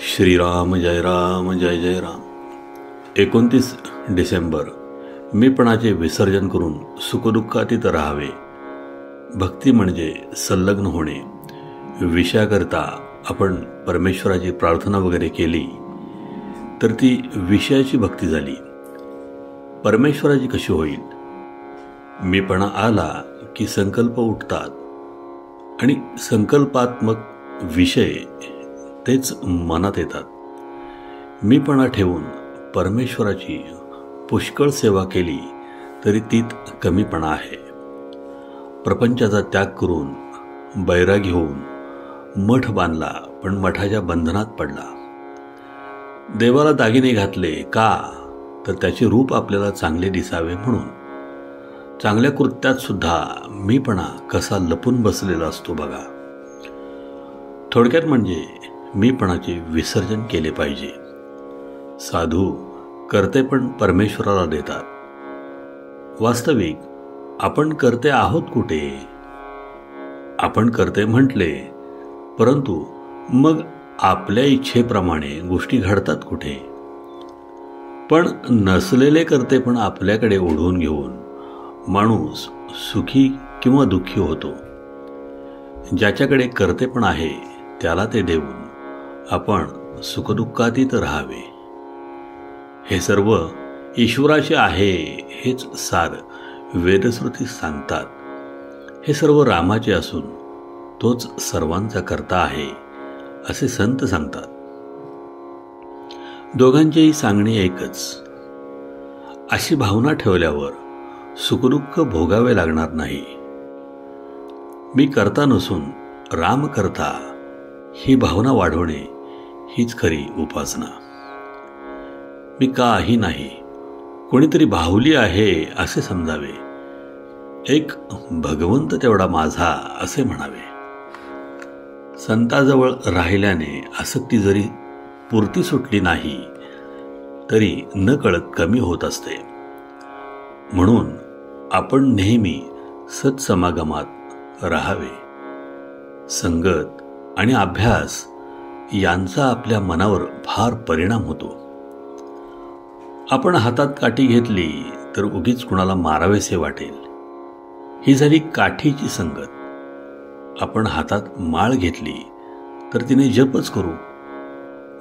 श्रीराम जय राम जय जय राम. 29 डिसेंबर. मीपणाचे विसर्जन करून सुखदुःखातीत राहावे. भक्ती म्हणजे संलग्न होणे. विषयाकरता आपण परमेश्वराची प्रार्थना वगैरे केली तर ती विषयाची भक्ती झाली. परमेश्वराची कशी होईल? मीपणा आला की संकल्प उठतात आणि संकल्पात्मक विषय तेच मनात येतात. मीपणा ठेवून परमेश्वराची पुष्कळ सेवा केली तरी तीत कमीपणा आहे. प्रपंचाचा त्याग करून बैरागी होऊन मठ बांधला पण मठाच्या बंधनात पडला. देवाला दागिने घातले का तर त्याचे रूप आपल्याला चांगले दिसावे म्हणून. चांगल्या कृत्यात सुद्धा मीपणा कसा लपून बसलेला असतो बघा. थोडक्यात म्हणजे मीपणाचे विसर्जन केले पाहिजे. साधू करते पण परमेश्वराला देतात. वास्तविक आपण करते आहोत कुठे? आपण करते म्हटले परंतु मग आपल्या इच्छेप्रमाणे गोष्टी घडतात कुठे? पण नसलेले करते पण आपल्याकडे ओढून घेऊन माणूस सुखी किंवा दुःखी होतो. ज्याच्याकडे करते पण आहे त्याला ते देऊन आपण सुखदुःखातीत राहावे. हे सर्व ईश्वराचे आहे हेच सार वेदश्रुती सांगतात. हे सर्व रामाचे असून तोच सर्वांचा कर्ता आहे असे संत सांगतात. दोघांचेही सांगणे एकच. अशी भावना ठेवल्यावर सुखदुःख भोगावे लागणार नाही. मी करता नसून राम करता ही भावना वाढवणे हीच खरी उपासना. मी काही नाही, कोणीतरी बाहुली आहे असे समजावे. एक भगवंत तेवढा माझा असे म्हणावे. संताजवळ राहिल्याने आसक्ती जरी पुरती सुटली नाही तरी नकळत कमी होत असते. म्हणून आपण नेहमी सत्समागमात राहावे. संगत आणि अभ्यास यांचा आपल्या मनावर फार परिणाम होतो. आपण हातात काठी घेतली तर उगीच कुणाला मारावेसे वाटेल. ही झाली काठीची संगत. आपण हातात माळ घेतली तर तिने जपच करू.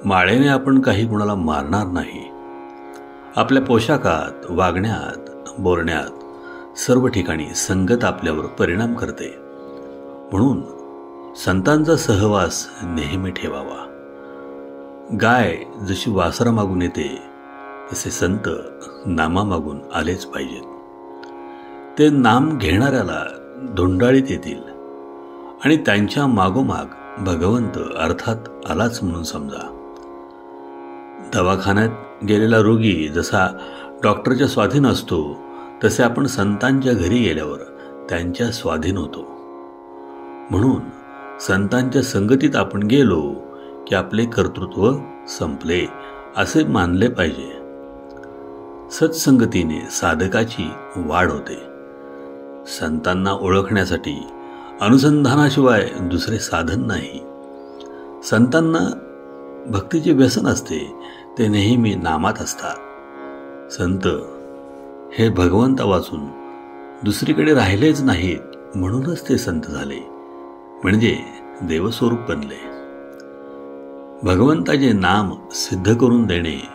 माळेने आपण काही कुणाला मारणार नाही. आपल्या पोशाखात, वागण्यात, बोलण्यात सर्व ठिकाणी संगत आपल्यावर परिणाम करते. म्हणून संतांचा सहवास नेहमी ठेवावा. गाय जशी वासरा मागून येते तसे संत नामा मागून आलेच पाहिजेत. ते नाम घेणाऱ्याला धुंडाळीत येतील आणि त्यांच्या मागोमाग भगवंत अर्थात आलाच म्हणून समजा. दवाखान्यात गेलेला रोगी जसा डॉक्टरच्या स्वाधीन असतो तसे आपण संतांच्या घरी गेल्यावर त्यांच्या स्वाधीन होतो. म्हणून संतांच्या संगतीत आपण गेलो की आपले कर्तृत्व संपले असे मानले पाहिजे. सत्संगतीने साधकाची वाढ होते. संतांना ओळखण्यासाठी अनुसंधानाशिवाय दुसरे साधन नाही. संतांना भक्तीचे व्यसन असते, ते नेहमी नामात असतात. संत हे भगवंता वाचून दुसरीकडे राहिलेच नाहीत म्हणूनच ते संत झाले, म्हणजे देवस्वरूप बनले. भगवंताचे नाम सिद्ध करून देणे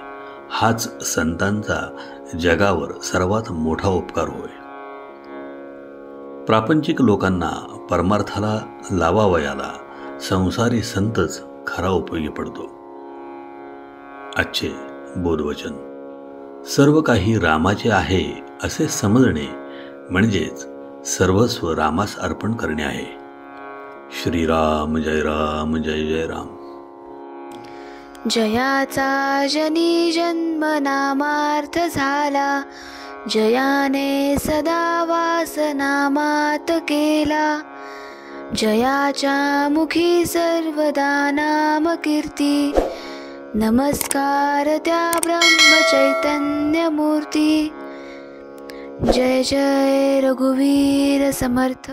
हाच संतांचा जगावर सर्वात मोठा उपकार होय. प्रापंचिक लोकांना परमार्थाला लावावयाला संसारी संतच खरा उपयोगी पडतो. आजचे बोधवचन. सर्व काही रामाचे आहे असे समजणे म्हणजेच सर्वस्व रामास अर्पण करणे आहे. श्रीराम जय राम जय जय राम. जयाचा जनी जन्म नामार्थ झाला, जयाने सदा वास नामात केला. जयाच्या मुखी सर्वदा नाम कीर्ती, नमस्कार त्या ब्रह्म चैतन्य मूर्ती. जय जय रघुवीर समर्थ.